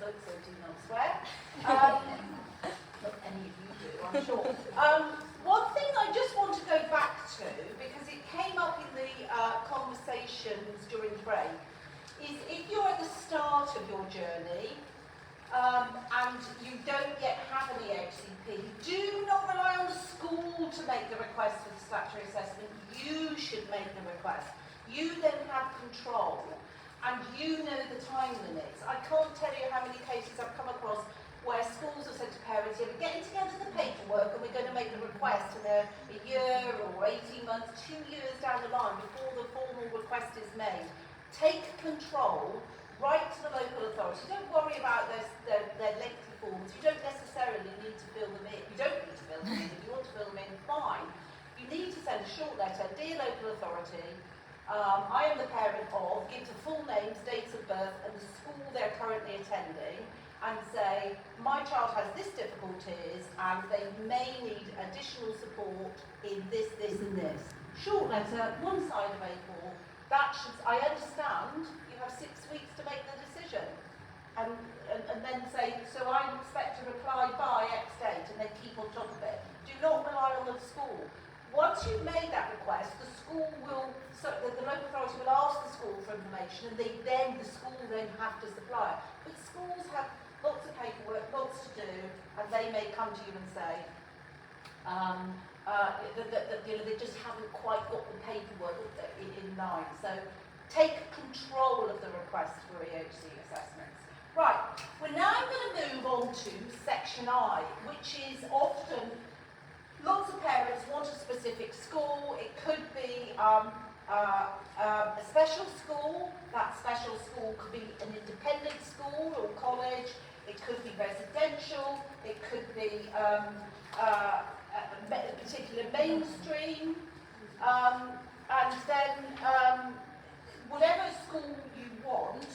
book, so do not swear. Not any of you do, I'm sure. One thing I just want to go back to, because it came up in the conversations during the break, is if you're at the start of your journey and you don't yet have an EHCP, do not rely on the school to make the request for the statutory assessment. You should make the request. You then have control, and you know the time limits. I can't tell you how many cases I've come across where schools have said to parents, yeah, we're getting together the paperwork and we're going to make the request, and they're a year or 18 months, 2 years down the line before the formal request is made. Take control, write to the local authority. Don't worry about their lengthy forms. You don't necessarily need to fill them in. You don't need to fill them in. If you want to fill them in, fine. You need to send a short letter, dear local authority, I am the parent of, give the full names, dates of birth and the school they're currently attending, and say, my child has this difficulties and they may need additional support in this, this and this. Short letter, one side of A4. That should, I understand you have 6 weeks to make the decision. And then say, so I expect to reply by X date, and then keep on top of it. Do not rely on the school. Once you've made that request, the school will, so the local authority will ask the school for information, and the school then have to supply it. But schools have lots of paperwork, lots to do, and they may come to you and say, they just haven't quite got the paperwork in line. So take control of the request for EHC assessments. Right, we're now going to move on to section I, which is often, lots of parents want a specific school. It could be a special school. That special school could be an independent school or college. It could be residential. It could be a particular mainstream. And then whatever school you want,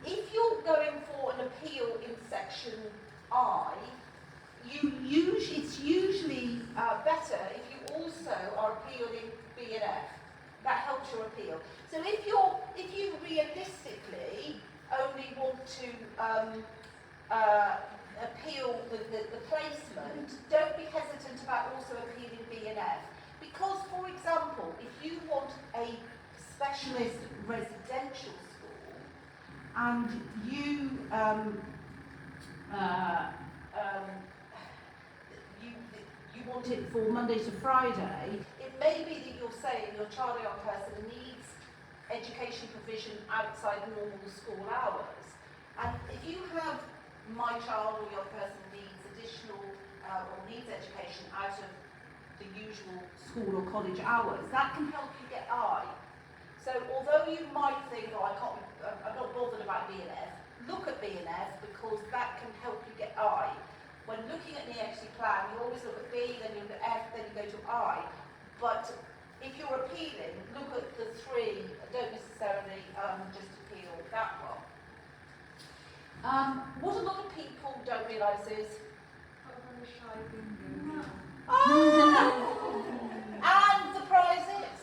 if you're going for an appeal in section I, it's usually better if you also are appealing B and F. That helps your appeal. So if you realistically only want to appeal the placement, don't be hesitant about also appealing B and F. Because, for example, if you want a specialist residential school and you want it for Monday to Friday, it may be that you're saying your child or young person needs education provision outside normal school hours. And if you have my child or your person needs additional or needs education out of the usual school or college hours, that can help you get I. So although you might think, oh, I'm not bothered about B and F, look at B and F because that can help you get I. When looking at the EHC plan, you always look at B, then you look at F, then you go to I. But if you're appealing, look at the three. Don't necessarily just appeal that one. What a lot of people don't realise is... Oh! And the prizes!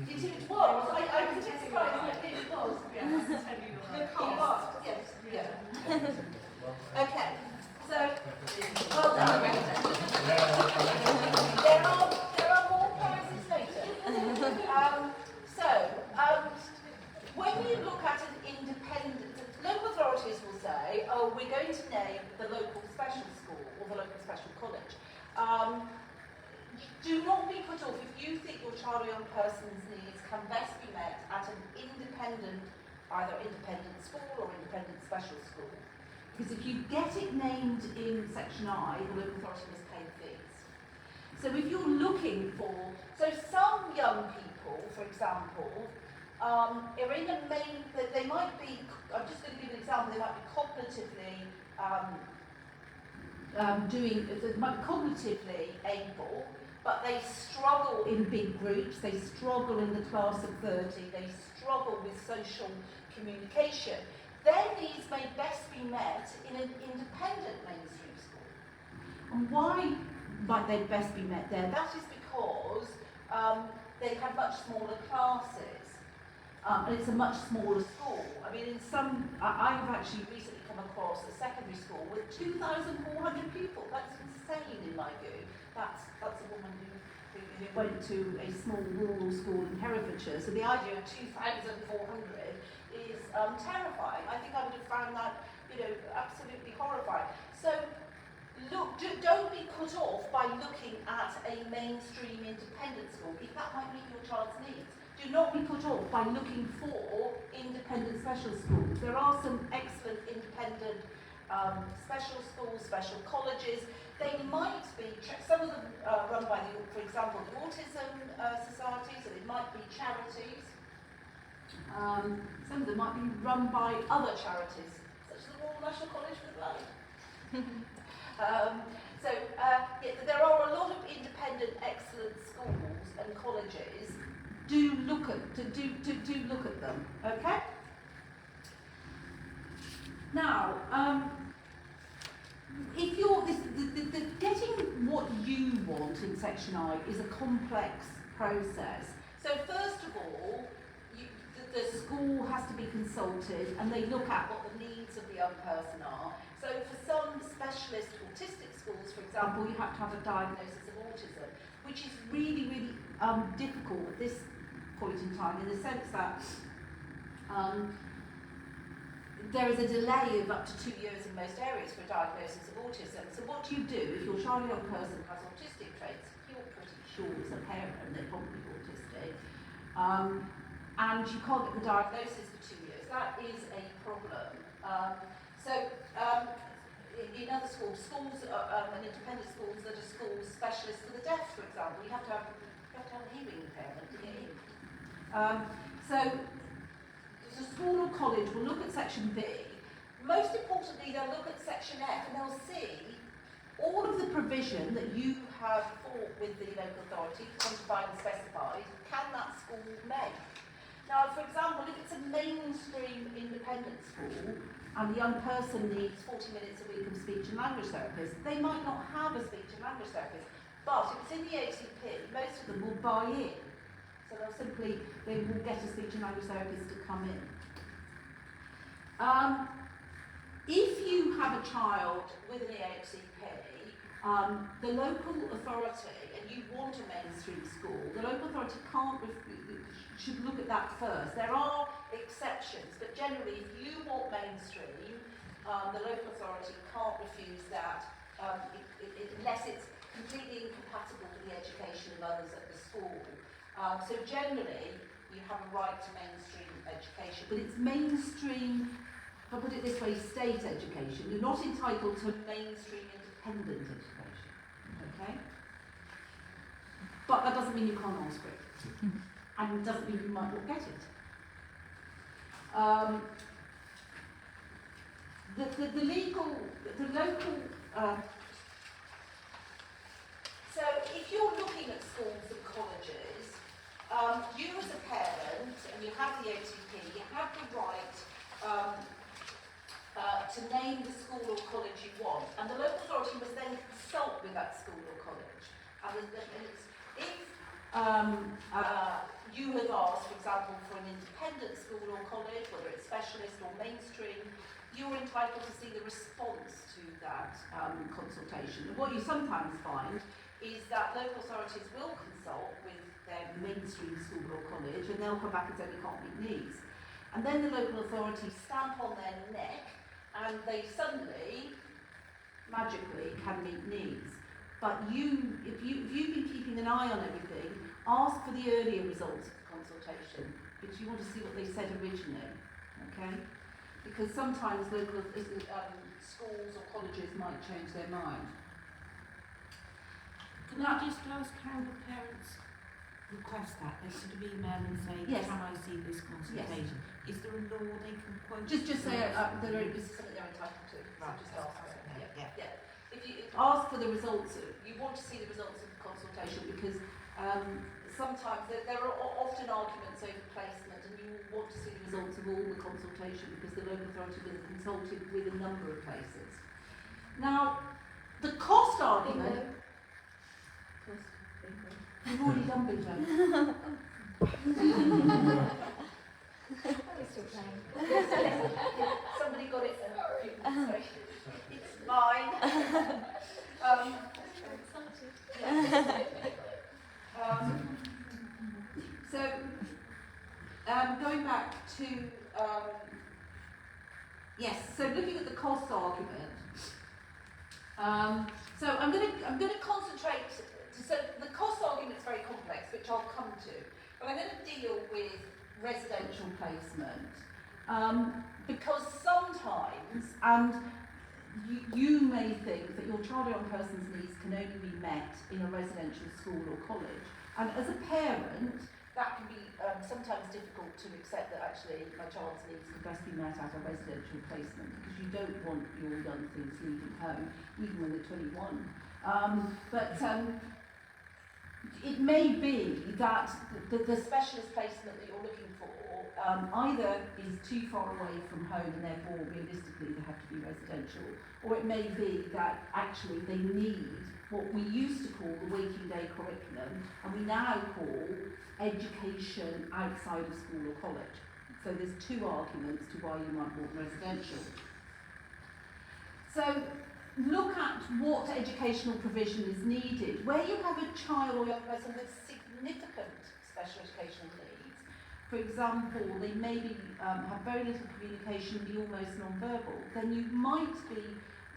It was. I can take surprise that it was. Yes. Yes. Yeah. Okay. So, well done. There are more prizes later. When you look at an independent, local authorities will say, oh, we're going to name the local special school or the local special college. Do not be put off if you think your child or young person's needs can best be met at an independent, either independent school or independent special school. Because if you get it named in section I, the local authority must pay the fees. So if you're looking for, so some young people, for example, are in a main, they might be, I'm just going to give an example, they might be cognitively they might be cognitively able, but they struggle in big groups, they struggle in the class of 30, they struggle with social communication. Their needs may best be met in an independent mainstream school. And why might they best be met there? That is because they have much smaller classes. And it's a much smaller school. I mean, in some, I've actually recently come across a secondary school with 2,400 pupils. That's insane in my view. That's a woman who went to a small rural school in Herefordshire. So the idea of 2,400 is terrifying. I think I would have found that, absolutely horrifying. So look, don't be put off by looking at a mainstream independent school if that might meet your child's needs. Do not be put off by looking for independent special schools. There are some excellent independent special schools, special colleges. They might be, some of them run by, for example, the Autism Society, so they might be charities. Some of them might be run by other charities, such as the Royal National College for the Blind. There are a lot of independent, excellent schools and colleges. Do look at them, okay? Now, if you're getting what you want in Section I is a complex process. So first of all, the school has to be consulted, and they look at what the needs of the young person are. So for some specialist autistic schools, for example, you have to have a diagnosis of autism, which is really, really difficult at this point in time, in the sense that there is a delay of up to 2 years in most areas for a diagnosis of autism. So what do you do if your child or young person has autistic traits? You're pretty sure as a parent they're probably autistic, and you can't get the diagnosis for 2 years. That is a problem. In other schools and independent schools that are schools specialists for the deaf, for example, you have to have a hearing impairment to get in. So the school or college will look at Section B. Most importantly, they'll look at Section F, and they'll see all of the provision that you have fought with the local authority, quantified and specified. Can that school make? Now, for example, if it's a mainstream independent school and the young person needs 40 minutes a week of speech and language therapist, they might not have a speech and language therapist. But if it's in the HCP, most of them will buy in. So they will get a speech and language therapist to come in. If you have a child with an EHCP, the local authority, and you want a mainstream school, the local authority should look at that first. There are exceptions, but generally, if you want mainstream, the local authority can't refuse that unless it's completely incompatible with the education of others at the school. So generally, you have a right to mainstream education, but it's mainstream, if I put it this way, state education. You're not entitled to mainstream independent education, okay? But that doesn't mean you can't ask for it, and it doesn't mean you might not get it. The local. So if you're looking at schools and colleges, you as a parent, and you have the OTP, you have the right to name the school or college you want, and the local authority must then consult with that school or college. If you have asked, for example, for an independent school or college, whether it's specialist or mainstream, you're entitled to see the response to that consultation. And what you sometimes find is that local authorities will consult with their mainstream school or college, and they'll come back and say we can't meet needs. And then the local authorities stamp on their neck, and they suddenly, magically, can meet needs. But if you've been keeping an eye on everything, ask for the earlier results of the consultation, because you want to see what they said originally, okay? Because sometimes local schools or colleges might change their mind. Can I just ask how the parents request that? They sort of email and say, yes. Can I see this consultation? Yes. Is there a law they can quote? Just say this is something they're entitled to. Right. So just ask for it. Yeah. If you ask for the results, you want to see the results of the consultation, because sometimes there are often arguments over placement, and you want to see the results of all the consultation because the local authority will have consulted with a number of places. Now, the cost argument... You've already done bingo. We're still playing. to, yes, so looking at the cost argument, so I'm going to concentrate, so the cost argument is very complex, which I'll come to, but I'm going to deal with residential placement, because sometimes, and you may think that your child or young person's needs can only be met in a residential school or college, and as a parent, that can be sometimes difficult to accept that actually my child's needs can best be met at a residential placement, because you don't want your young things leaving home, even when they're 21. It may be that the specialist placement that you're looking for either is too far away from home and therefore realistically they have to be residential, or it may be that actually they need what we used to call the working day curriculum and we now call education outside of school or college. So there's two arguments to why you might want residential. So look at what educational provision is needed. Where you have a child or young person with significant special educational needs, for example, they maybe have very little communication, be almost non-verbal, then you might be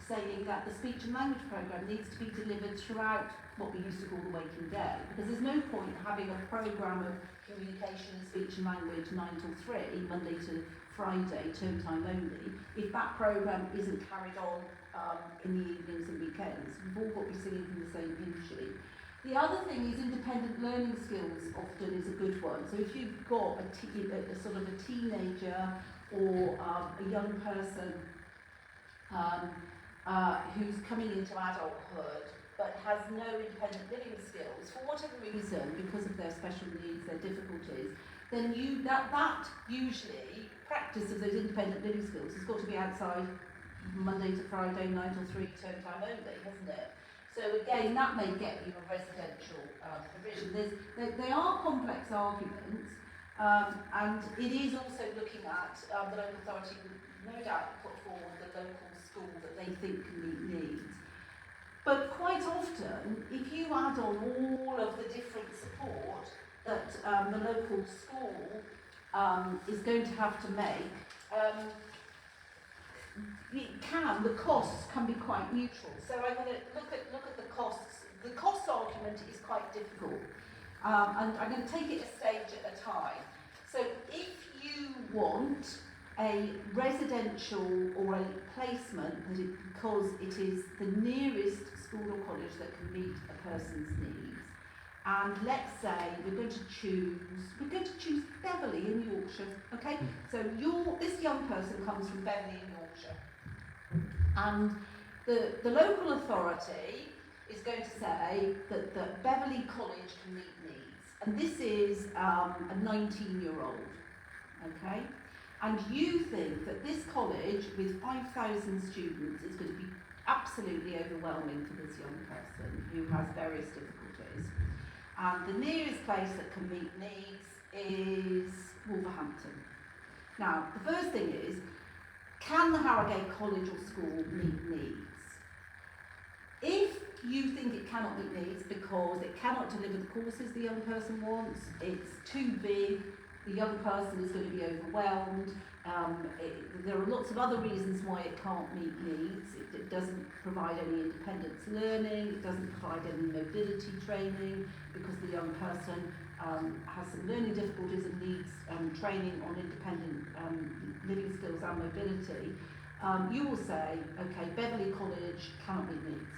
saying that the speech and language programme needs to be delivered throughout what we used to call the waking day, because there's no point having a programme of communication and speech and language 9 till 3, Monday to Friday, term time only, if that programme isn't carried on in the evenings and weekends. We've all got to be singing from the same hymn sheet. The other thing is independent learning skills often is a good one. So if you've got a sort of a teenager or a young person who's coming into adulthood but has no independent living skills, for whatever reason, because of their special needs, their difficulties, then that usually, practice of those independent living skills has got to be outside Monday to Friday, 9 till 3, term time only, hasn't it? So again, that may get you a residential provision. They are complex arguments, and it is also looking at the local authority would no doubt put forward the local school that they think can meet needs. But quite often, if you add on all of the different support that the local school is going to have to make, the costs can be quite neutral. So I'm going to look at the costs. The cost argument is quite difficult, and I'm going to take it a stage at a time. So if you want a residential or a placement because it is the nearest school or college that can meet a person's needs, and let's say we're going to choose Beverley in Yorkshire, okay? So this young person comes from Beverley in Yorkshire, and the local authority is going to say that Beverley College can meet needs, and this is a 19-year-old, okay? And you think that this college with 5,000 students is going to be absolutely overwhelming for this young person who has various difficulties. And the nearest place that can meet needs is Wolverhampton. Now, the first thing is, can the Harrogate College or school meet needs? If you think it cannot meet needs because it cannot deliver the courses the young person wants, it's too big, the young person is going to be overwhelmed, there are lots of other reasons why it can't meet needs. It doesn't provide any independence learning, it doesn't provide any mobility training because the young person has some learning difficulties and needs training on independent living skills and mobility. You will say, okay, Beverley College cannot meet needs.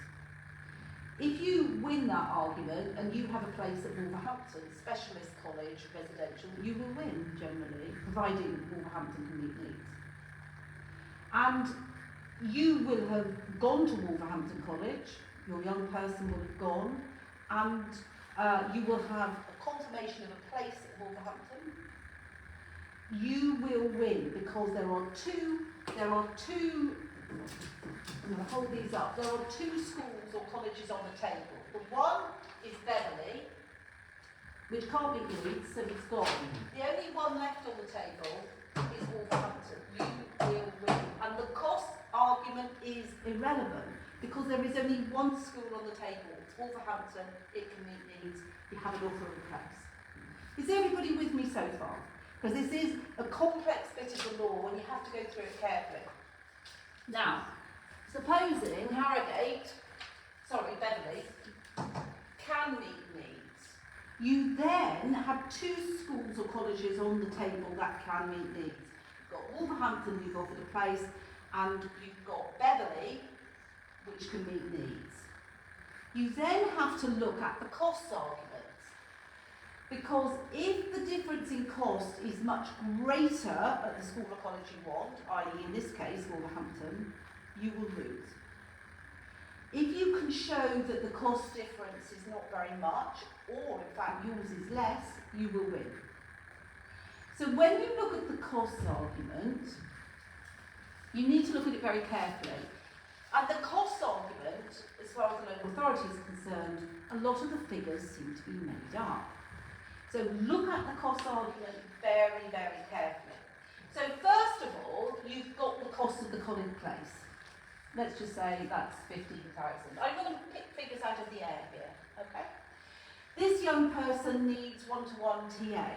If you win that argument and you have a place at Wolverhampton, specialist college, residential, you will win generally, providing Wolverhampton can meet needs. And you will have gone to Wolverhampton College, your young person will have gone, and you will have a confirmation of a place at Wolverhampton. You will win because there are two, I'm going to hold these up, there are two schools or colleges on the table. The one is Beverley, which can't be needs, so it's gone. The only one left on the table is Wolverhampton. You will win. And the cost argument is irrelevant because there is only one school on the table. It's Wolverhampton, it can meet needs, you have an offer of a place. Is everybody with me so far? because this is a complex bit of the law and you have to go through it carefully. Now, supposing Beverley can meet needs, you then have two schools or colleges on the table that can meet needs. You've got Wolverhampton, you've offered a place, and you've got Beverley, which can meet needs. You then have to look at the cost arguments, because if the difference in cost is much greater at the school or college you want, i.e. in this case Wolverhampton, you will lose. If you can show that the cost difference is not very much, or in fact yours is less, you will win. So when you look at the cost argument, you need to look at it very carefully. And the cost argument, as far as the local authority is concerned, a lot of the figures seem to be made up. So look at the cost argument very, very carefully. So first of all, you've got the cost of the college place. Let's just say that's 15,000. I'm going to pick figures out of the air here, okay? This young person needs one-to-one TA.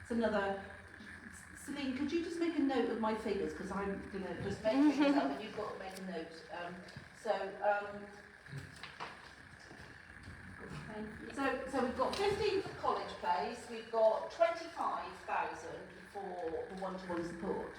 It's another... Celine, could you just make a note of my figures, because I'm going to just make figures up and you've got to make a note. So we've got 15 for college place, we've got 25,000 for the one-to-one support.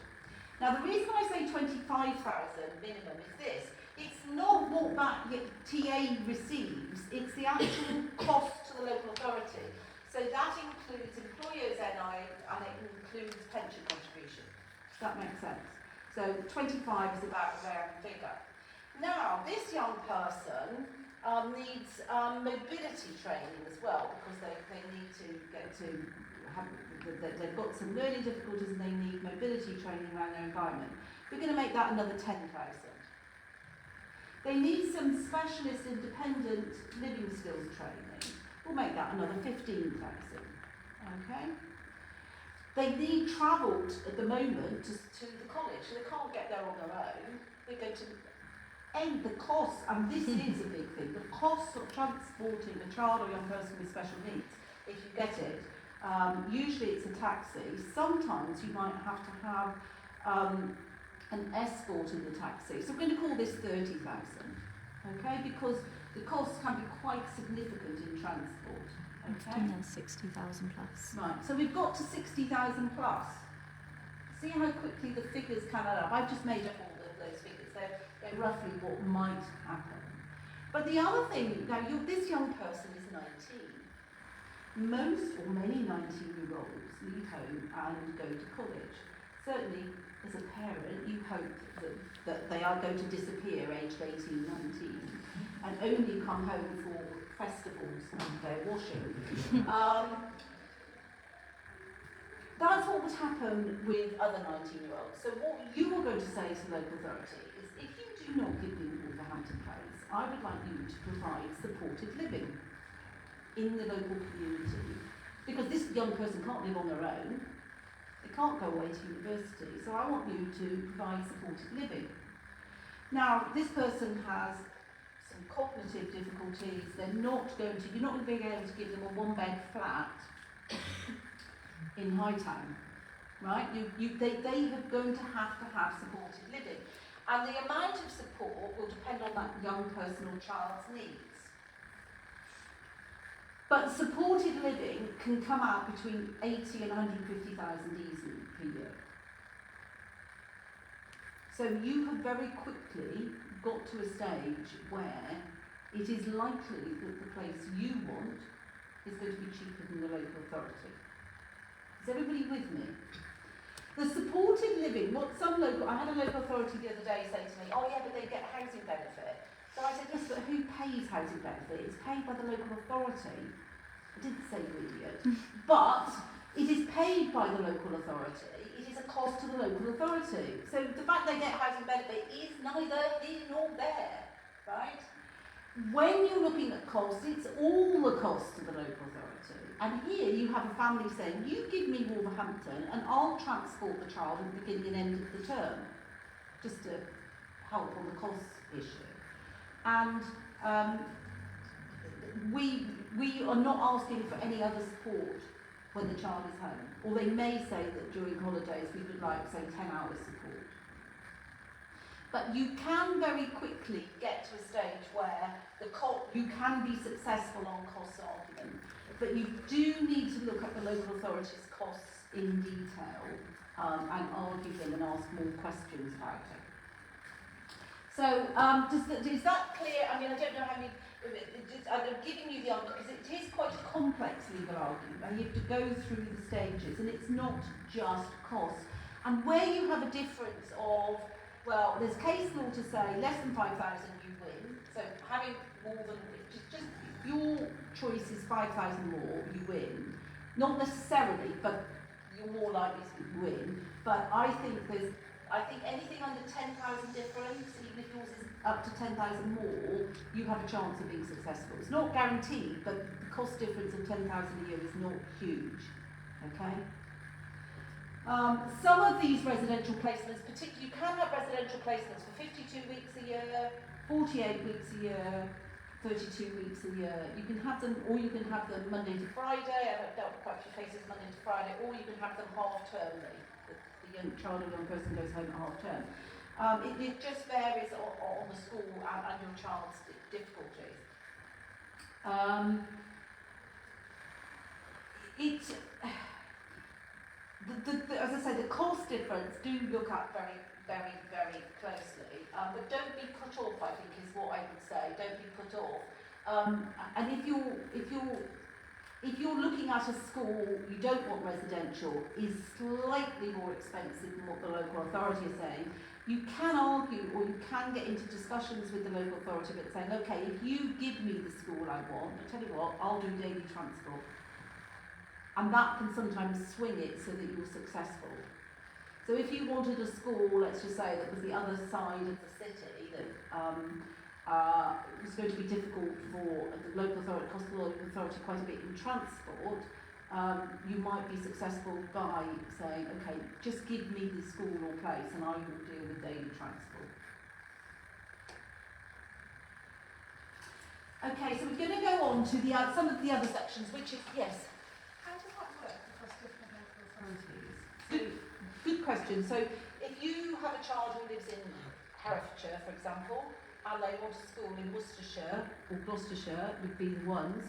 Now the reason I say 25,000 minimum is this: it's not what that TA receives, it's the actual cost to the local authority. So that includes employers' NI and it includes pension contribution. Does that make sense? So 25 is about a round figure. Now, this young person needs mobility training as well, because they need to get to have, they've got some learning difficulties and they need mobility training around their environment. We're going to make that another 10,000. They need some specialist independent living skills training. We'll make that another 15,000. Okay? They need travel at the moment to the college, so they can't get there on their own. They're going to end the cost, and this is a big thing, the cost of transporting a child or young person with special needs, if you get it. Usually it's a taxi. Sometimes you might have to have an escort in the taxi. So we're going to call this 30,000, okay? Because the costs can be quite significant in transport. Okay? And then 60,000 plus. Right, so we've got to 60,000 plus. See how quickly the figures can add up. I've just made up all of those figures. They're roughly what might happen. But the other thing, now this young person is 19. Most or many 19-year-olds leave home and go to college. Certainly, as a parent, you hope that they are going to disappear aged 18, 19, and only come home for festivals and their washing. That's what would happen with other 19-year-olds. So what you are going to say to the local authority is, if you do not give me Wolverhampton Place, I would like you to provide supported living in the local community, because this young person can't live on their own. They can't go away to university, so I want you to provide supported living. Now, this person has some cognitive difficulties. You're not going to be able to give them a one-bed flat in Hightown, right? They are going to have supported living. And the amount of support will depend on that young person or child's needs. But supported living can come out between 80 and 150,000 easily per year. So you have very quickly got to a stage where it is likely that the place you want is going to be cheaper than the local authority. Is everybody with me? The supported living, I had a local authority the other day say to me, oh yeah, but they get housing benefit. So I said, yes, but who pays housing benefit? It's paid by the local authority. I didn't say you idiot. But it is paid by the local authority. It is a cost to the local authority. So the fact they get housing benefit is neither here nor there, right? When you're looking at costs, it's all the cost to the local authority. And here you have a family saying, you give me Wolverhampton and I'll transport the child at the beginning and end of the term, just to help on the cost issue. And we are not asking for any other support when the child is home. Or they may say that during holidays we would like, say, 10 hours support. But you can very quickly get to a stage where you can be successful on cost argument, but you do need to look at the local authority's costs in detail and argue them and ask more questions about it. So is that clear? I mean, I don't know how many, I'm giving you the answer because it is quite a complex legal argument and you have to go through the stages, and it's not just cost. And where you have a difference of, well, there's case law to say less than 5,000 you win, so having more than, just your choice is 5,000 more, you win. Not necessarily, but you're more likely to win. But I think anything under 10,000 difference, even if yours is up to 10,000 more, you have a chance of being successful. It's not guaranteed, but the cost difference of 10,000 a year is not huge. Okay? Some of these residential placements, particularly, you can have residential placements for 52 weeks a year, 48 weeks a year, 32 weeks a year. You can have them, or you can have them Monday to Friday. I've dealt with quite a few cases Monday to Friday, or you can have them half-termly. The young child or young person goes home at half-term. It just varies on the school and your child's difficulties. As I say, the cost difference do look at very, very, very closely, but don't be put off, I think, is what I would say. Don't be put off. And if you're looking at a school you don't want residential is slightly more expensive than what the local authority is saying, you can argue or you can get into discussions with the local authority about saying, okay, if you give me the school I want, I tell you what, I'll do daily transport. And that can sometimes swing it so that you're successful. So if you wanted a school, let's just say, that was the other side of the city, that was going to be difficult for the local authority, cost the local authority quite a bit in transport, you might be successful by saying, okay, just give me the school or place and I will deal with daily transport. Okay, so we're going to go on to some of the other sections, which is, yes? How does that work across different local authorities? Good question. So if you have a child who lives in Herefordshire, for example, and they want a school in Worcestershire or Gloucestershire would be the ones,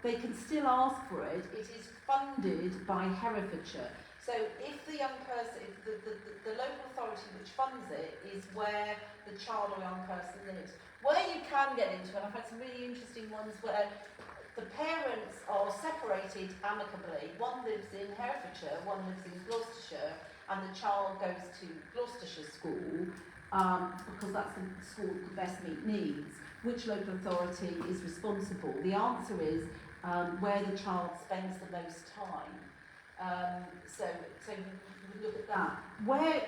they can still ask for it. It is funded by Herefordshire. So if the young person, the local authority which funds it is where the child or young person lives. Where you can get into, and I've had some really interesting ones where the parents are separated amicably. One lives in Herefordshire, one lives in Gloucestershire, and the child goes to Gloucestershire school because that's the school that could best meet needs. Which local authority is responsible? The answer is where the child spends the most time. So you look at that. Where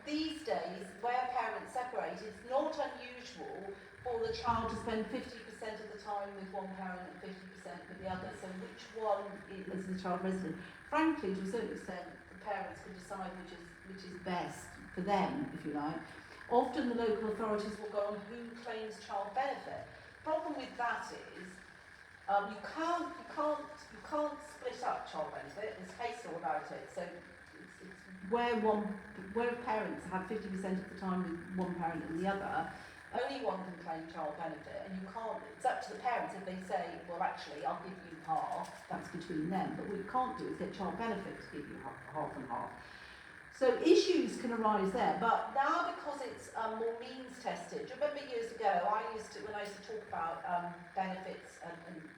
these days, where parents separate, it's not unusual for the child to spend 50% of the time with one parent and 50% with the other. So which one is the child resident? Frankly, to a certain extent, the parents can decide which is best for them, if you like. Often the local authorities will go on who claims child benefit. Problem with that is you can't split up child benefit. There's case law about it. So it's where parents have 50% of the time with one parent and the other, only one can claim child benefit, and you can't. It's up to the parents if they say, well, actually, I'll give you half. That's between them. But what you can't do is get child benefit to give you half and half. So issues can arise there, but now because it's more means tested. Do you remember years ago, when I used to talk about benefits and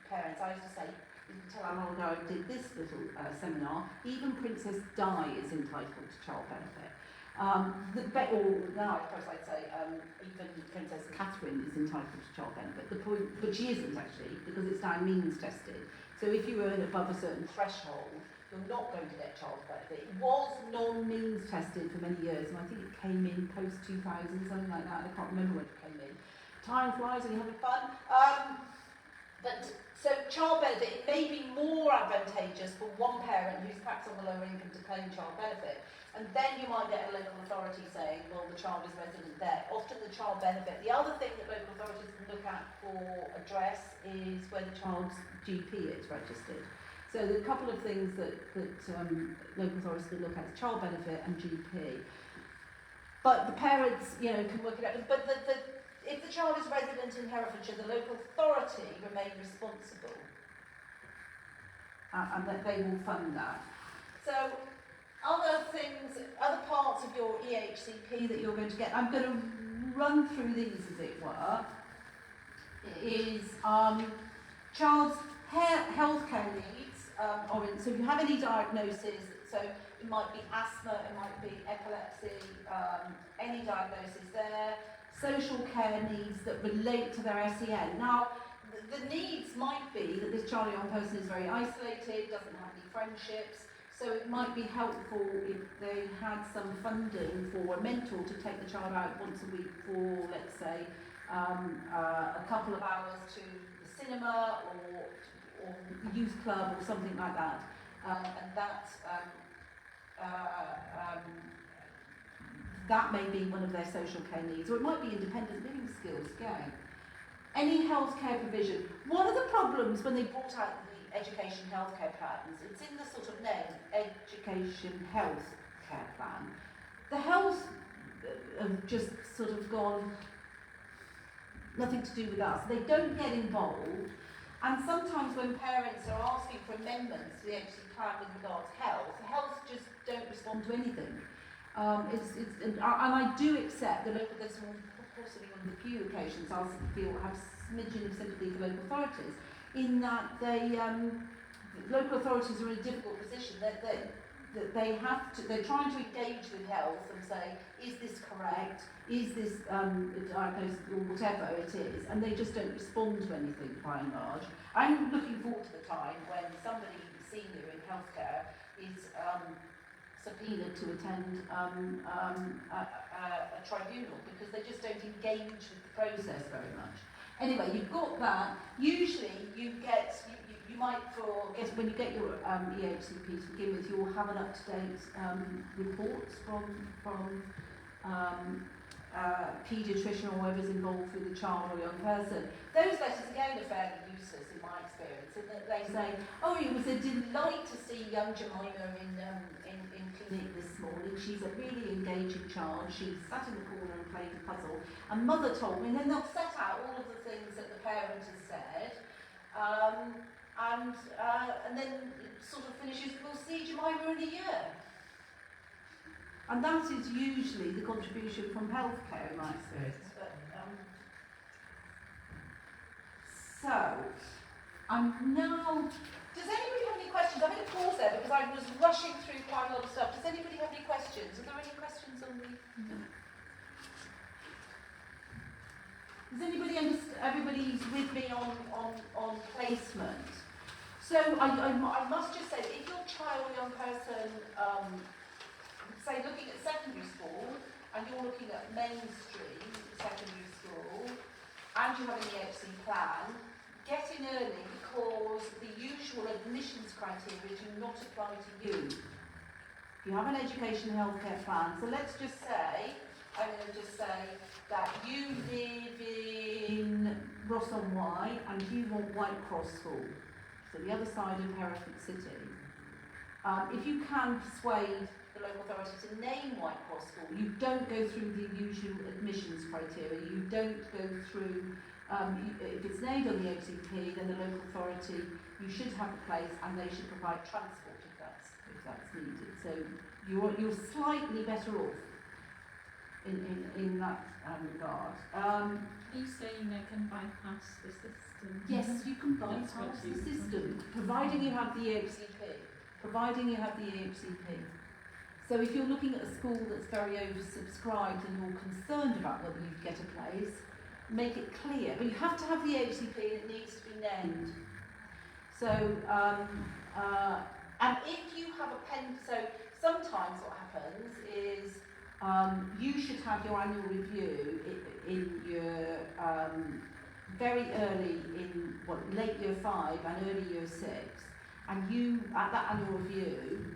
parents, I used to say, you can tell how long ago I did this little seminar, even Princess Di is entitled to child benefit. Now I suppose I'd say even Princess Catherine is entitled to child benefit. But she isn't actually, because it's now means tested. So if you earn above a certain threshold, you're not going to get child benefit. It was non-means tested for many years, and I think it came in post-2000, something like that. I can't remember when it came in. Time flies when you're having fun. So child benefit, it may be more advantageous for one parent who's perhaps on the lower income to claim child benefit. And then you might get a local authority saying, well, the child is resident there. Often the child benefit. The other thing that local authorities can look at for address is where the child's GP is registered. So there are a couple of things that local authorities can look at: child benefit and GP. But the parents, you know, can work it out. But if the child is resident in Herefordshire, the local authority remain responsible, and that they will fund that. So other things, other parts of your EHCP that you're going to get, I'm going to run through these as it were, is child's healthcare needs, so if you have any diagnosis, so it might be asthma, it might be epilepsy, any diagnosis there, social care needs that relate to their SEN. Now, the needs might be that this child or young person is very isolated, doesn't have any friendships, so it might be helpful if they had some funding for a mentor to take the child out once a week for, let's say, a couple of hours to the cinema or the youth club or something like that. And that may be one of their social care needs, or it might be independent living skills again. Any healthcare provision. One of the problems when they brought out the education healthcare plans, it's in the sort of name, education healthcare plan. The health have just sort of gone, nothing to do with us. They don't get involved, and sometimes when parents are asking for amendments to the education plan with regards to health just don't respond to anything. And I do accept that there's possibly one of the few occasions I'll feel have smidgen of sympathy for local authorities, in that local authorities are in a difficult position. They're trying to engage with health and say, is this correct? Is this diagnosis or whatever it is? And they just don't respond to anything by and large. I'm looking forward to the time when somebody senior in healthcare is subpoenaed to attend a tribunal because they just don't engage with the process very much. Anyway, you've got that. Usually you might, when you get your EHCP to begin with, you'll have an up-to-date report from paediatrician or whoever's involved with the child or young person. Those letters again are fairly useless in my experience, in that they say, oh, it was a delight to see young Jemima in clinic this morning. She's a really engaging child. She sat in the corner and played a puzzle. And mother told me, and then they'll set out all of the things that the parent has said, and then it sort of finishes, we'll see Jemima in a year. And that is usually the contribution from healthcare in my experience. But, so, I'm now... Does anybody have any questions? I'm going to pause there because I was rushing through quite a lot of stuff. Does anybody have any questions? Are there any questions on the... No. Does anybody understand? Everybody's with me on placement. So I must just say that if your child or young person, say looking at secondary school, and you're looking at mainstream secondary school, and you have an EHC plan, get in early because the usual admissions criteria do not apply to you. You have an education and healthcare plan, so let's just say, I'm going to just say that you live in Ross-on-Wye and you want White Cross School, so the other side of Hereford City. If you can persuade the local authority to name White Cross School, you don't go through the usual admissions criteria, you don't go through, if it's named on the OCP, then the local authority, you should have a place and they should provide transport if that's needed. So you're slightly better off in that regard. Are you saying they can bypass the system? Yes, you can bypass the system, providing you have the EHCP. Providing you have the EHCP. So if you're looking at a school that's very oversubscribed and you're concerned about whether you get a place, make it clear. But you have to have the EHCP and it needs to be named. So, and if you have a pen, so sometimes what happens is you should have your annual review in your very early in late year 5 and early year 6. And you, at that annual review,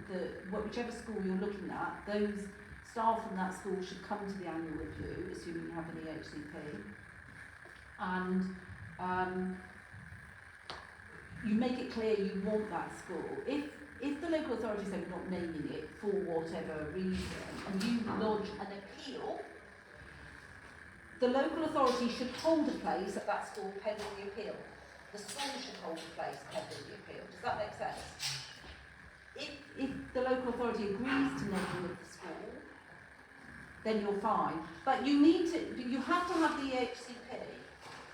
whichever school you're looking at, those staff from that school should come to the annual review, assuming you have an EHCP. And you make it clear you want that school. If the local authority say we're not naming it for whatever reason, and you lodge an appeal, the local authority should hold a place at that school pending the appeal. The school should hold a place pending the appeal. Does that make sense? If the local authority agrees to naming the school, then you're fine. But you have to have the EHCP.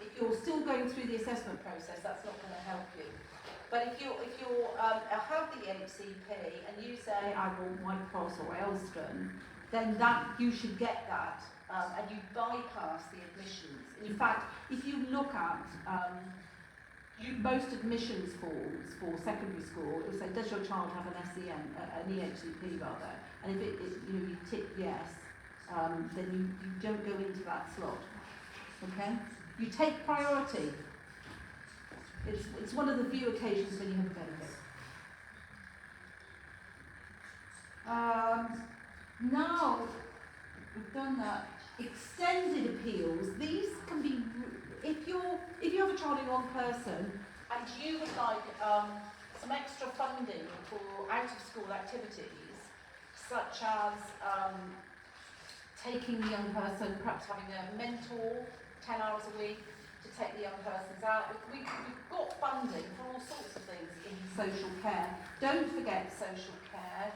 If you're still going through the assessment process, that's not going to help you. But if you have the EHCP and you say, I want Whitecross or Elston, then you should get that, and you bypass the admissions. In fact, if you look at most admissions forms for secondary school, it will say, does your child have an SEN, an EHCP rather? And if you tick yes, then you don't go into that slot. Okay? You take priority. It's one of the few occasions when you have a benefit. Now we've done that. Extended appeals. These can be if you have a child in one person and you would like some extra funding for out of school activities, such as taking the young person, perhaps having a mentor 10 hours a week to take the young persons out. We've got funding for all sorts of things in social care. Don't forget social care.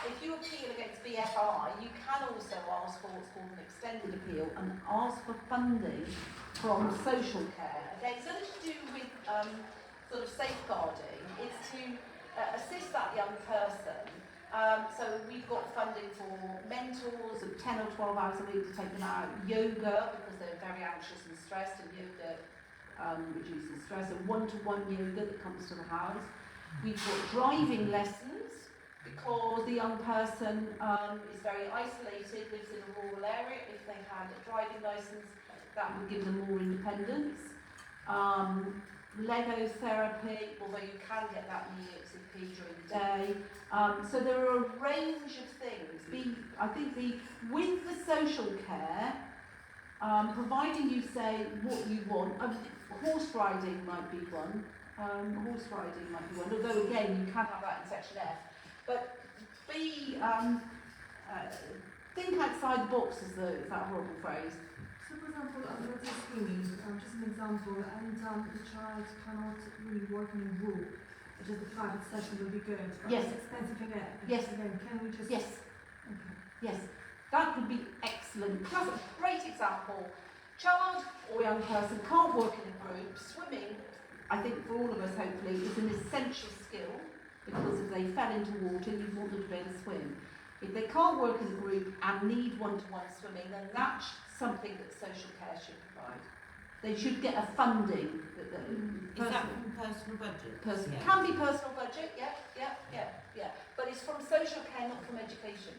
If you appeal against BFI, you can also ask for what's called an extended appeal and ask for funding from social care. Again, it's nothing to do with sort of safeguarding. It's to assist that young person. So we've got funding for mentors of 10 or 12 hours a week to take them out. Yoga, because they're very anxious and stressed, and yoga reduces stress. And one-to-one yoga that comes to the house. We've got driving lessons, because the young person is very isolated, lives in a rural area. If they had a driving licence, that would give them more independence. Lego therapy, although you can get that in the EHCP during the day. So there are a range of things. I think with the social care, providing you say what you want, horse riding might be one. Although again you can have that in section F. But think outside the box is that horrible phrase. So for example, let's say swimming, just an example, and the child cannot really work in a group, just a private session would be good. Yes. It's expensive again. Yes. Again, can we just... Yes. Okay. Yes. That would be excellent. That's a great example. Child or young person can't work in a group. Swimming, I think for all of us hopefully, is an essential skill, because if they fell into water, you'd want them to be able to swim. If they can't work in a group and need one-to-one swimming, then that's something that social care should provide. They should get a funding. Is that from personal budget? Yeah. Can be personal budget, yeah. But it's from social care, not from education.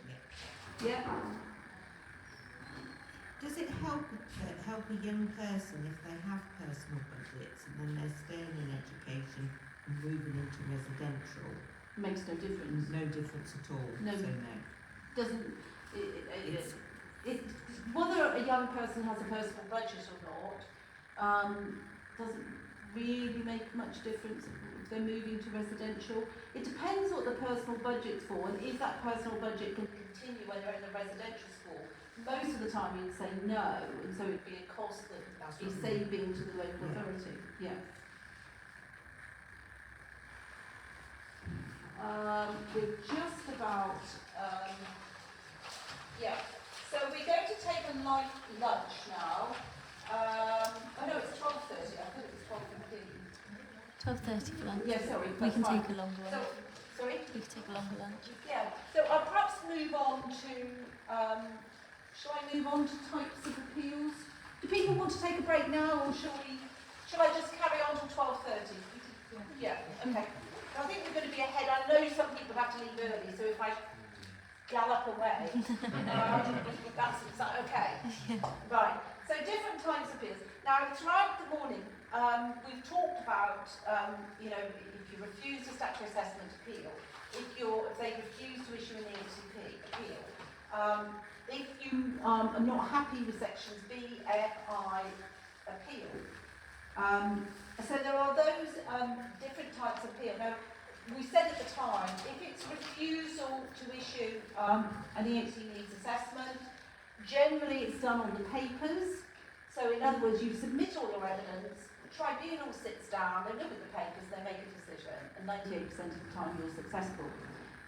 Yeah. Does it help a young person if they have personal budgets and then they're staying in education and moving into residential? Makes no difference. No difference at all. No. So no. Doesn't whether a young person has a personal budget or not doesn't really make much difference if they're moving to residential. It depends what the personal budget's for, and if that personal budget can continue when they're in a residential school. Most of the time you'd say no, and so it'd be a cost that is saving to the local authority. Yeah. We're just about, so we're going to take a light lunch now. Oh no, it's 12:30, I thought it was 12:15. 12:30 for lunch. Yeah, sorry. We can fine. take a longer So, lunch. sorry? We can take a longer lunch. Yeah, so I'll perhaps move on to, shall I move on to types of appeals? Do people want to take a break now, or shall I just carry on till 12:30? Yeah, okay. I think we're going to be ahead. I know some people have to leave early, so if I gallop away, is that okay? Right, so different types of appeals. Now, throughout the morning, we've talked about, if you refuse a statutory assessment appeal, if they refuse to issue an EHCP appeal, if you are not happy with sections B, F, I appeal, So there are those different types of appeal. Now, we said at the time, if it's refusal to issue an EHC needs assessment, generally it's done on the papers. So in other words, you submit all your evidence, the tribunal sits down, they look at the papers, they make a decision, and 98% of the time you're successful.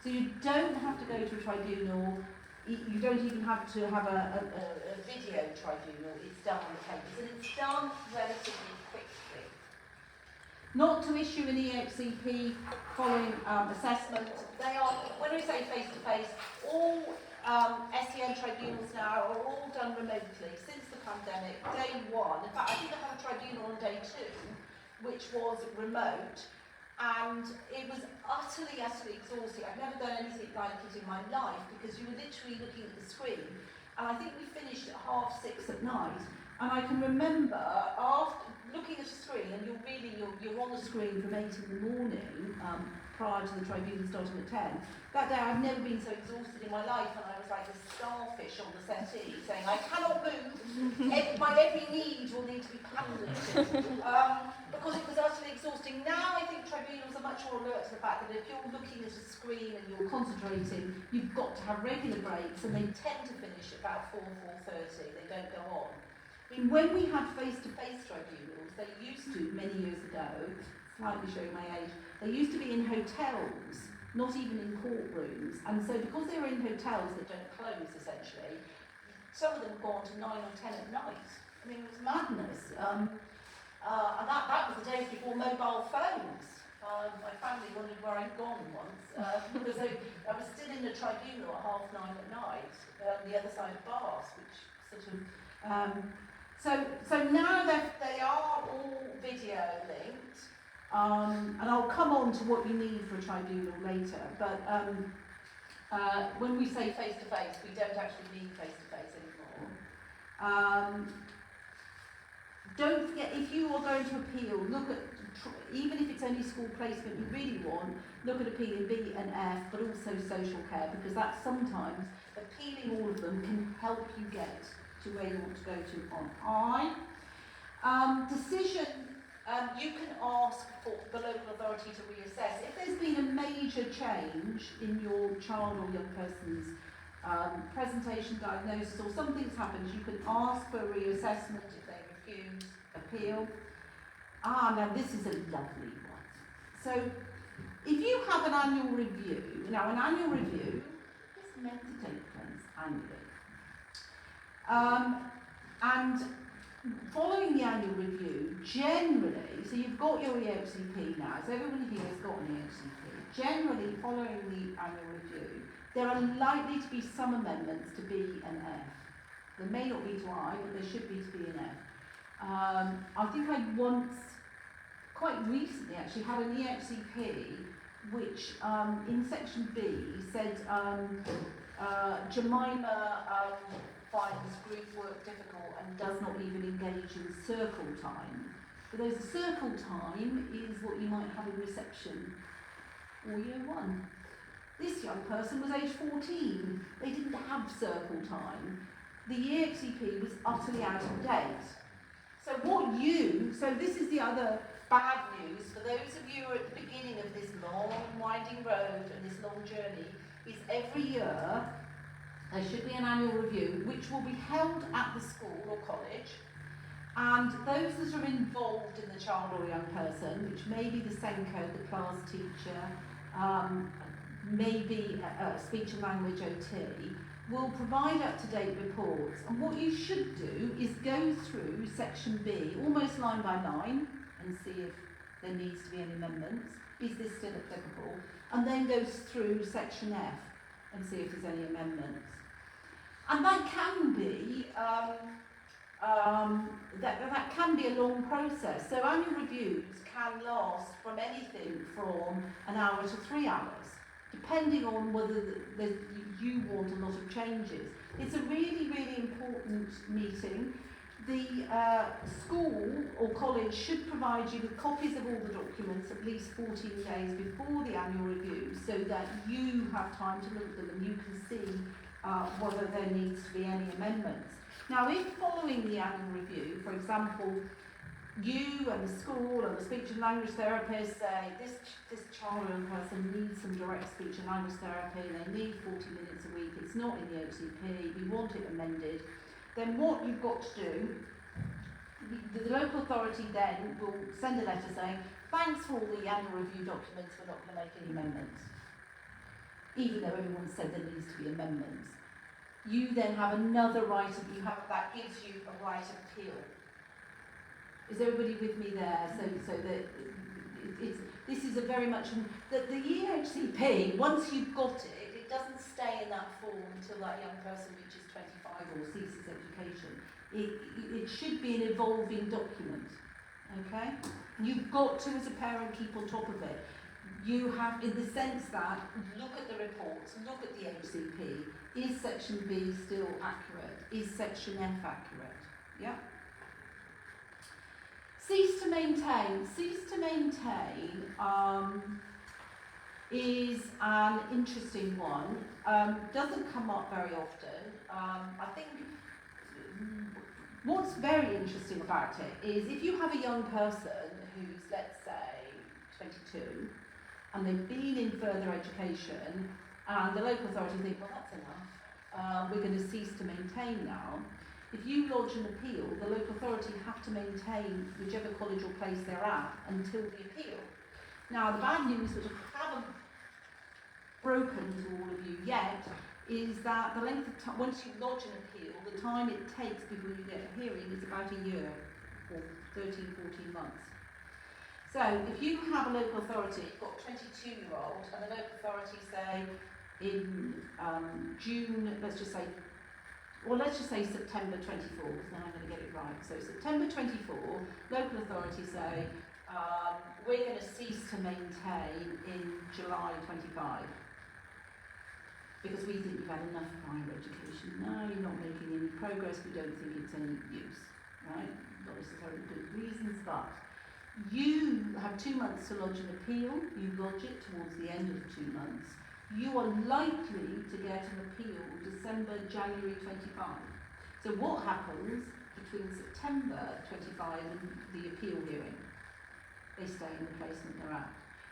So you don't have to go to a tribunal, you don't even have to have a video tribunal, it's done on the papers, and it's done relatively quickly. Not to issue an EHCP following assessment. They are, when we say face-to-face, all SEN tribunals now are all done remotely since the pandemic, day one. In fact, I think I had a tribunal on day 2, which was remote, and it was utterly exhausting. I've never done anything like it in my life, because you were literally looking at the screen, and I think we finished at 6:30 at night, and I can remember after looking at a screen, and you're on the screen from 8 in the morning, prior to the tribunal starting at 10. That day I've never been so exhausted in my life, and I was like a starfish on the settee, saying, I cannot move, my every need will need to be pandered to, because it was utterly exhausting. Now I think tribunals are much more alert to the fact that if you're looking at a screen and you're concentrating, you've got to have regular breaks, and they tend to finish at about 4:30, they don't go on. I mean, when we had face-to-face tribunals, they used to, many years ago, slightly showing my age, they used to be in hotels, not even in courtrooms. And so because they were in hotels that don't close, essentially, some of them go on to 9 or 10 at night. I mean, it was madness. And that was the days before mobile phones. My family wondered where I'd gone once, because I was still in the tribunal at 9:30 at night, the other side of Bath, which sort of... So now they are all video linked, and I'll come on to what you need for a tribunal later, but when we say face-to-face, we don't actually need face-to-face anymore. Don't forget, if you are going to appeal, look at, even if it's only school placement you really want, look at appealing B and F, but also social care, because that's sometimes, appealing all of them can help you get to where you want to go to on I. Decision, you can ask for the local authority to reassess. If there's been a major change in your child or young person's presentation, diagnosis, or something's happened, you can ask for a reassessment if they refuse appeal. Now this is a lovely one. So, if you have an annual review, now an annual review is meant to take place annually. And following the annual review, generally, so you've got your EHCP now, so everyone here has got an EHCP. Generally, following the annual review, there are likely to be some amendments to B and F. There may not be to I, but there should be to B and F. I think I once, quite recently actually, had an EHCP which in section B said Jemima finds group work difficult and does not even engage in circle time. But those circle time is what you might have in reception or year 1. This young person was age 14. They didn't have circle time. The EHCP was utterly out of date. So so this is the other bad news for those of you who are at the beginning of this long winding road and this long journey, is every year there should be an annual review which will be held at the school or college, and those that are involved in the child or young person, which may be the SENCO, the class teacher, maybe a speech and language OT, will provide up-to-date reports. And what you should do is go through section B, almost line by line, and see if there needs to be any amendments. Is this still applicable? And then goes through section F and see if there's any amendments. And that can be that can be a long process. So annual reviews can last from anything from an hour to 3 hours, depending on whether you want a lot of changes. It's a really, really important meeting. The school or college should provide you with copies of all the documents at least 14 days before the annual review, so that you have time to look at them and you can see whether there needs to be any amendments. Now, if following the annual review, for example, you and the school and the speech and language therapist say this child or young person needs some direct speech and language therapy, they need 40 minutes a week, it's not in the HCP, we want it amended, then what you've got to do, the local authority then will send a letter saying, thanks for all the annual review documents, we're not going to make any amendments. Even though everyone said there needs to be amendments. You then have another right of, that gives you a right of appeal. Is everybody with me there? So that this is a very much, that the EHCP, once you've got it, it doesn't stay in that form until that young person reaches 25 or ceases education. It should be an evolving document, okay? You've got to, as a parent, keep on top of it. You have, in the sense that, look at the reports, look at the HCP. Is section B still accurate? Is section F accurate? Yeah? Cease to maintain. Cease to maintain is an interesting one. Doesn't come up very often. I think what's very interesting about it is if you have a young person who's, let's say, 22, and they've been in further education, and the local authority think, well, that's enough, we're going to cease to maintain now. If you lodge an appeal, the local authority have to maintain whichever college or place they're at until the appeal. Now, the bad news, which I haven't broken to all of you yet, is that the length of time, once you lodge an appeal, the time it takes before you get a hearing is about a year, or 13, 14 months. So, if you have a local authority, you've got a 22-year-old, and the local authority say, in June, let's just say September 24, because then I'm going to get it right. So September 24, local authorities say, we're going to cease to maintain in July 25. Because we think you've had enough higher education. No, you're not making any progress, we don't think it's any use. Right? Not necessarily good reasons, but you have 2 months to lodge an appeal, you lodge it towards the end of 2 months. You are likely to get an appeal December, January 25. So what happens between September 25 and the appeal hearing? They stay in the placement they're at.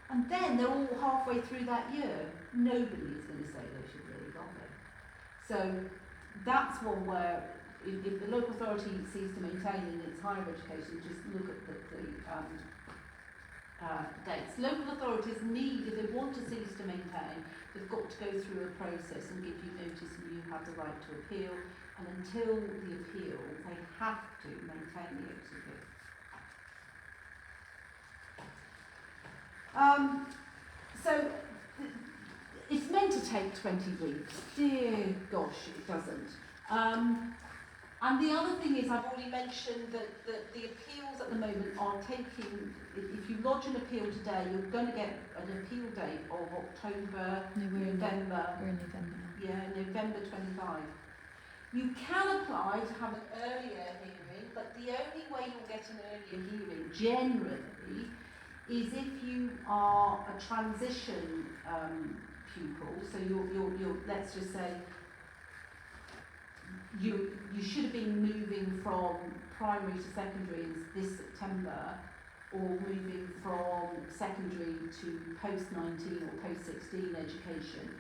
And then they're all halfway through that year. Nobody is going to say they should really got it. So that's one where if the local authority sees to maintain in its higher education, just look at the dates. Local authorities need, if they want to cease to maintain, they've got to go through a process and give you notice and you have the right to appeal, and until the appeal they have to maintain the HCP. So it's meant to take 20 weeks. Dear gosh, it doesn't. And the other thing is, I've already mentioned that the appeals at the moment are taking, if you lodge an appeal today, you're going to get an appeal date of October, November. We're in November now. Yeah, November 25. You can apply to have an earlier hearing, but the only way you'll get an earlier hearing, generally, is if you are a transition pupil. So you're let's just say, you should have been moving from primary to secondary this September, or moving from secondary to post-19 or post-16 education.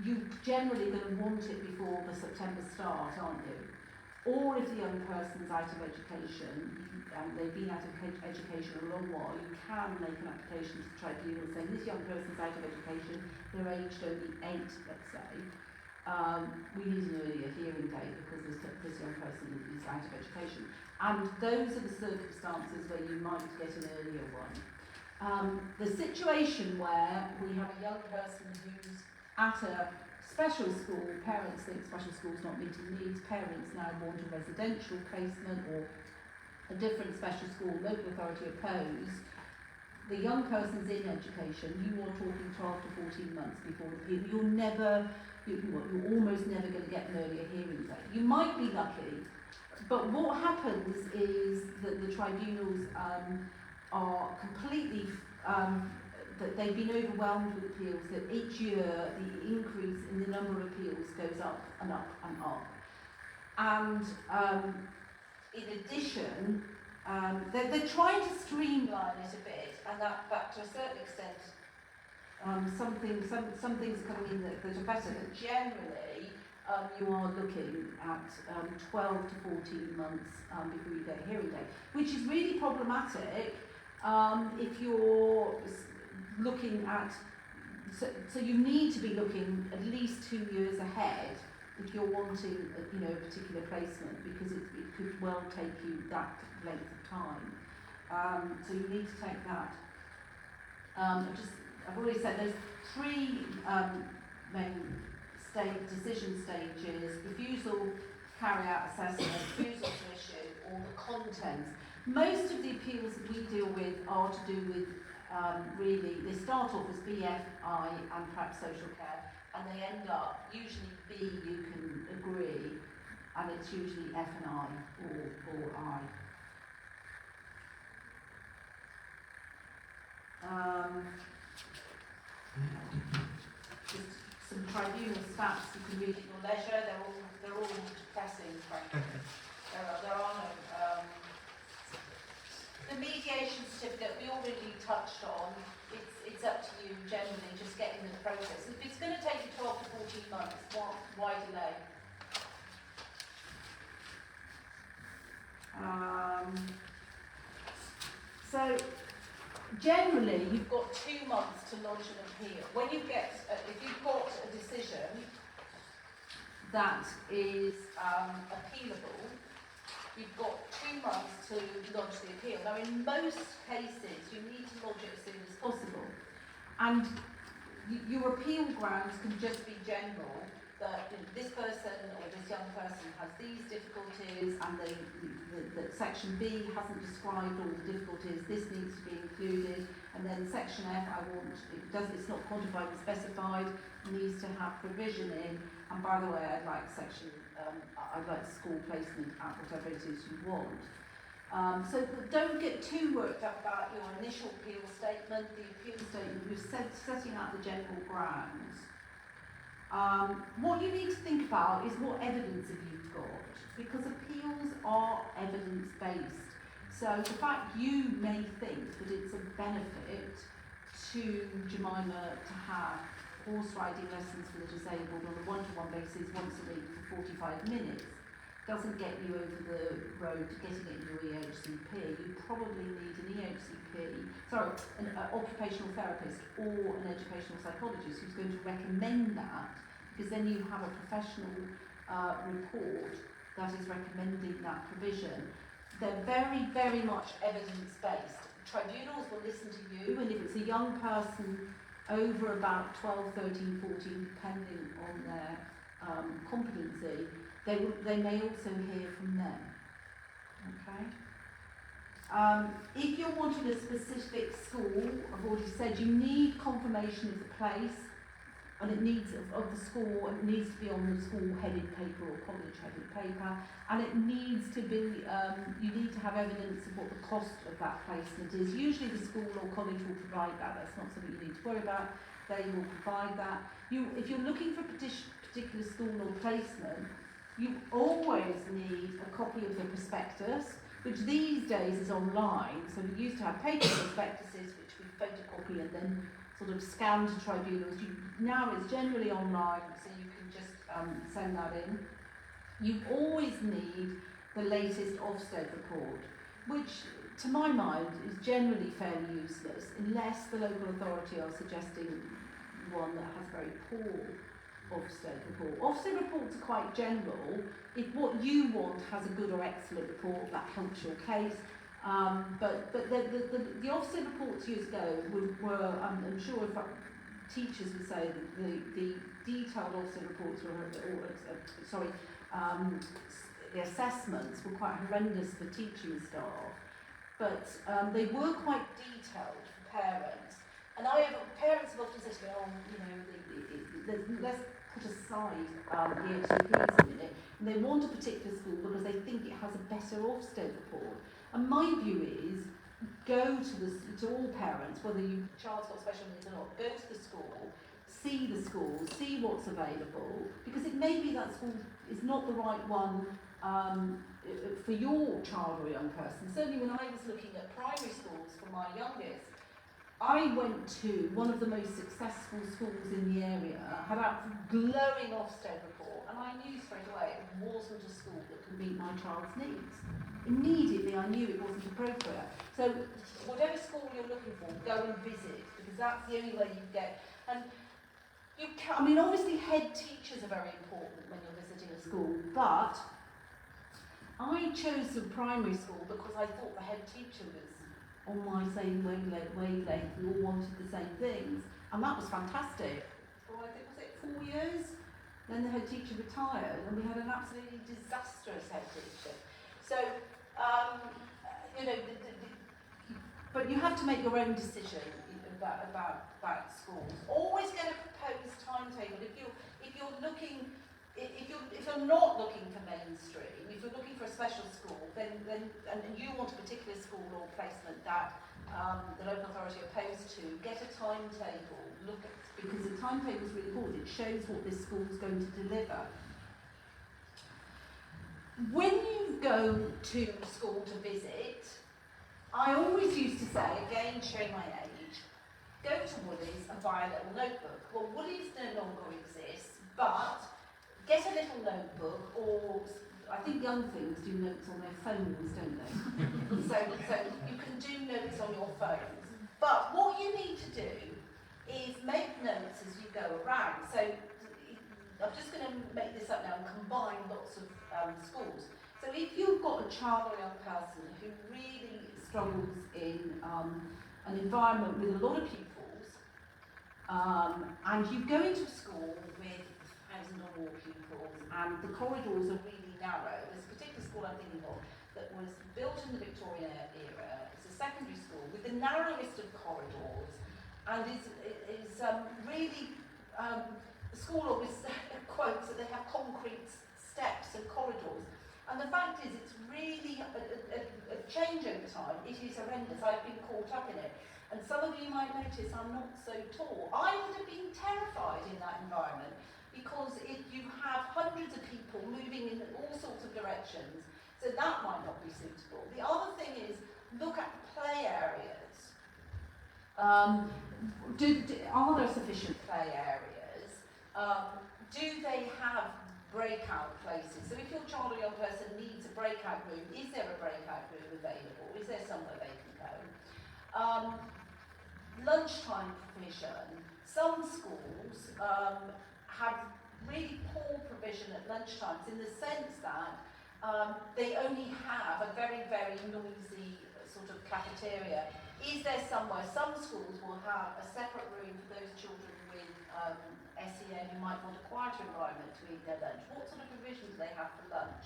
You're generally going to want it before the September start, aren't you? Or if the young person's out of education, and they've been out of education a long while, you can make an application to the tribunal saying this young person's out of education, they're aged only 8, let's say. We need an earlier hearing date because this young person is out of education. And those are the circumstances where you might get an earlier one. The situation where we have a young person who's at a special school, parents think special school's not meeting needs, parents now want a residential placement or a different special school, local authority oppose. The young person's in education, you are talking 12 to 14 months before the appeal. You're almost never going to get an earlier hearing date. You might be lucky, but what happens is that the tribunals are completely, that they've been overwhelmed with appeals, that each year the increase in the number of appeals goes up and up and up. And in addition, They're trying to streamline it a bit, and that to a certain extent, some things are coming in that are better, but generally you are looking at 12 to 14 months before you get a hearing date, which is really problematic if you're looking at, so you need to be looking at least 2 years ahead if you're wanting a particular placement, because it could well take you that length of time. So you need to take that. I've already said there's 3 main decision stages: refusal to carry out assessment, refusal to issue, or the contents. Most of the appeals that we deal with are to do with really, they start off as BFI and perhaps social care, and they end up, usually B you can agree, and it's usually F and I or I. Just some tribunal stats you can read at your leisure. They're all depressing, frankly. There are no. The mediation certificate we already touched on. It's up to you generally, just getting the process. If it's going to take you 12 to 14 months, why delay? So generally, you've got 2 months to lodge an appeal. When you get, if you've got a decision that is appealable, you've got 2 months to lodge the appeal. Now, in most cases, you need to lodge it as soon as possible. And your appeal grounds can just be general, that this person or this young person has these difficulties, and that section B hasn't described all the difficulties, this needs to be included, and then section F, it's not quantified and specified, needs to have provision in, and by the way, I'd like school placement at whatever it is you want. So don't get too worked up about your initial appeal statement. The appeal statement, you're setting out the general grounds. What you need to think about is what evidence have you got, because appeals are evidence-based. So the fact you may think that it's a benefit to Jemima to have horse riding lessons for the disabled on a one-to-one basis once a week for 45 minutes doesn't get you over the road to getting it in your EHCP. You probably need an occupational therapist or an educational psychologist who's going to recommend that, because then you have a professional report that is recommending that provision. They're very, very much evidence-based. Tribunals will listen to you, and if it's a young person over about 12, 13, 14, depending on their competency, they may also hear from them. Okay? If you're wanting a specific school, I've already said you need confirmation of the place, and it needs of the school, and it needs to be on the school-headed paper or college-headed paper, and it needs to be, you need to have evidence of what the cost of that placement is. Usually the school or college will provide that. That's not something you need to worry about. They will provide that. If you're looking for a particular school or placement, you always need a copy of the prospectus, which these days is online. So we used to have paper prospectuses, which we photocopy and then sort of scan to tribunals. Now it's generally online, so you can just send that in. You always need the latest Ofsted report, which to my mind is generally fairly useless unless the local authority are suggesting one that has very poor Ofsted report. Ofsted reports are quite general. If what you want has a good or excellent report, that helps your case. But the Ofsted reports years ago were I'm sure if teachers would say that the detailed Ofsted reports were, the assessments were quite horrendous for teaching staff, but they were quite detailed for parents. And parents have often said to me, let's put aside the HCPs a minute, and they want a particular school because they think it has a better Ofsted report. And my view is, go to all parents, whether your child's got special needs or not, go to the school, see what's available, because it may be that school is not the right one for your child or young person. Certainly when I was looking at primary schools for my youngest, I went to one of the most successful schools in the area, had a glowing Ofsted report, and I knew straight away it wasn't a school that could meet my child's needs. Immediately I knew it wasn't appropriate. So whatever school you're looking for, go and visit, because that's the only way you get. And you can, I mean, obviously head teachers are very important when you're visiting a school, but I chose a primary school because I thought the head teacher was on my same wavelength, we all wanted the same things, and that was fantastic. For I think, was it 4 years? Then the head teacher retired, and we had an absolutely disastrous head teacher. So, you know, but you have to make your own decision about schools. Always get a proposed timetable. If you're looking, if you're not looking for mainstream, if you're looking for a special school, then and you want a particular school or placement that the local authority are opposed to, get a timetable. Look at, because the timetable is really important. It shows what this school is going to deliver. When you go to school to visit, I always used to say, again showing my age, go to Woolies and buy a little notebook. Well, Woolies no longer exists, but get a little notebook, or I think young things do notes on their phones, don't they? so you can do notes on your phones. But what you need to do is make notes as you go around. So I'm just going to make this up now and combine lots of schools. So if you've got a child or young person who really struggles in an environment with a lot of pupils, and you go into a school with 1,000 or more pupils, and the corridors are really narrow. There's a particular school I'm thinking of that was built in the Victorian era. It's a secondary school with the narrowest of corridors, and is really, the school always quotes that they have concrete steps and corridors. And the fact is, it's really a change over time. It is horrendous. I've been caught up in it. And some of you might notice I'm not so tall. I would have been terrified in that environment, because you have hundreds of people moving in all sorts of directions, so that might not be suitable. The other thing is, look at play areas. Are there sufficient play areas? Do they have breakout places? So if your child or young person needs a breakout room, is there a breakout room available? Is there somewhere they can go? Lunchtime provision. Some schools have really poor provision at lunchtimes, in the sense that they only have a very, very noisy sort of cafeteria. Is there somewhere? Some schools will have a separate room for those children with SEN who might want a quieter environment to eat their lunch. What sort of provisions do they have for lunch?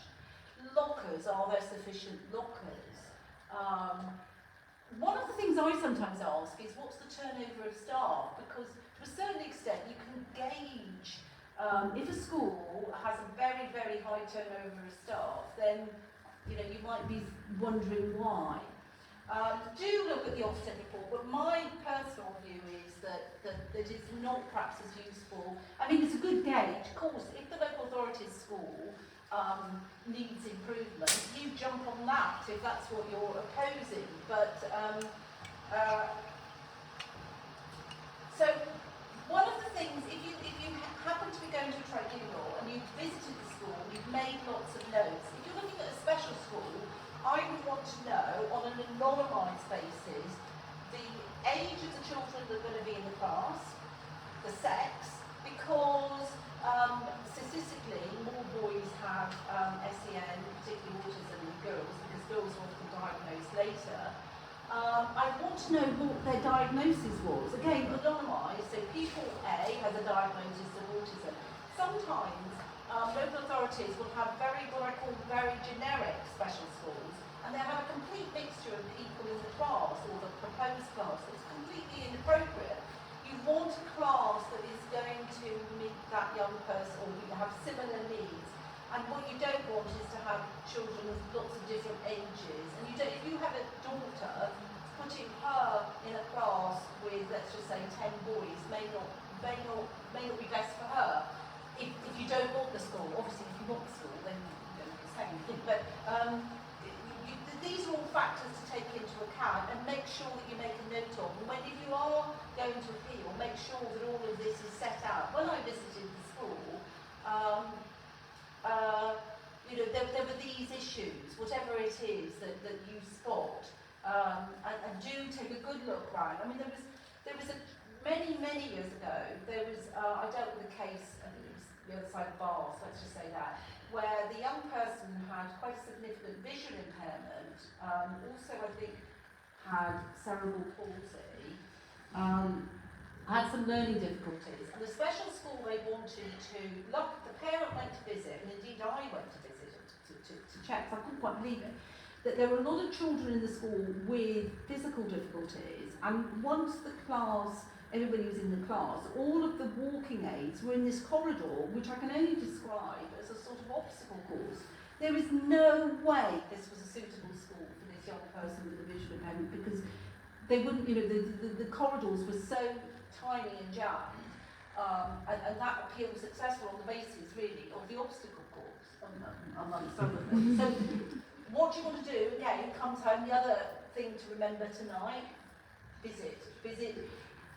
Lockers, are there sufficient lockers? One of the things I sometimes ask is, what's the turnover of staff? Because to a certain extent you can gauge, if a school has a very, very high turnover of staff, then you might be wondering why. Do look at the Ofsted report, but my personal view is that it's not perhaps as useful. I mean, it's a good gauge. Of course, if the local authority's school needs improvement, you jump on that if that's what you're opposing. But so one of the things, if you happen to be going to a tribunal and you've visited the school, you've made lots of notes. If you're looking at a special school, I would want to know, on an anonymised basis, the age of the children that are going to be in the class, the sex, because statistically more boys have SEN, particularly autism, than girls, because girls are often diagnosed later. I want to know what their diagnosis was. Again, anonymised, so pupil A has a diagnosis of autism. Sometimes local authorities will have what I call very generic special schools, and they have a complete mixture of people in the class, or the proposed class, that's completely inappropriate. You want a class that is going to meet that young person, or you have similar needs. And what you don't want is to have children of lots of different ages. And if you have a daughter, putting her in a class with, let's just say, 10 boys may not be best for her. If you don't want the school, obviously if you want the school, then you're saying. but these are all factors to take into account and make sure that you make a note of. And when if you are going to appeal, make sure that all of this is set out. When I visited the school, you know, there were these issues, whatever it is that you spot, and do take a good look round. I mean, there was many years ago, there was, I dealt with a case, I think it was the other side of bars, let's just say that, where the young person had quite a significant vision impairment, also I think had cerebral palsy, had some learning difficulties, and the special school they wanted to, look, the parent went to visit, and indeed I went to visit to check, so I couldn't quite believe it, that there were a lot of children in the school with physical difficulties, and once the class, everybody was in the class, all of the walking aids were in this corridor, which I can only describe as a sort of obstacle course. There is no way this was a suitable school for this young person with a visual impairment, because they wouldn't, you know, the corridors were so tiny and jammed, and that appeal was successful on the basis, really, of the obstacle course, amongst other things. So, what do you want to do? Again, comes home, the other thing to remember tonight, visit.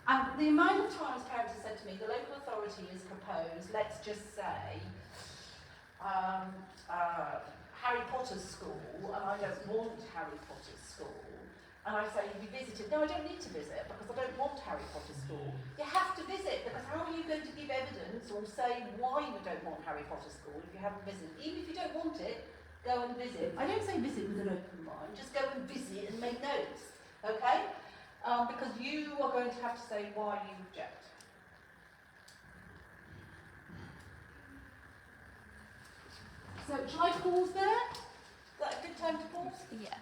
And the amount of times parents have said to me, the local authority has proposed, let's just say, Harry Potter's school, and I don't want Harry Potter's school. And I say, have you visited? No, I don't need to visit because I don't want Harry Potter school. You have to visit, because how are you going to give evidence or say why you don't want Harry Potter school if you haven't visited? Even if you don't want it, go and visit. I don't say visit with an open mind, just go and visit and make notes, okay? Because you are going to have to say why you object. So, shall I pause there? Is that a good time to pause? Yeah.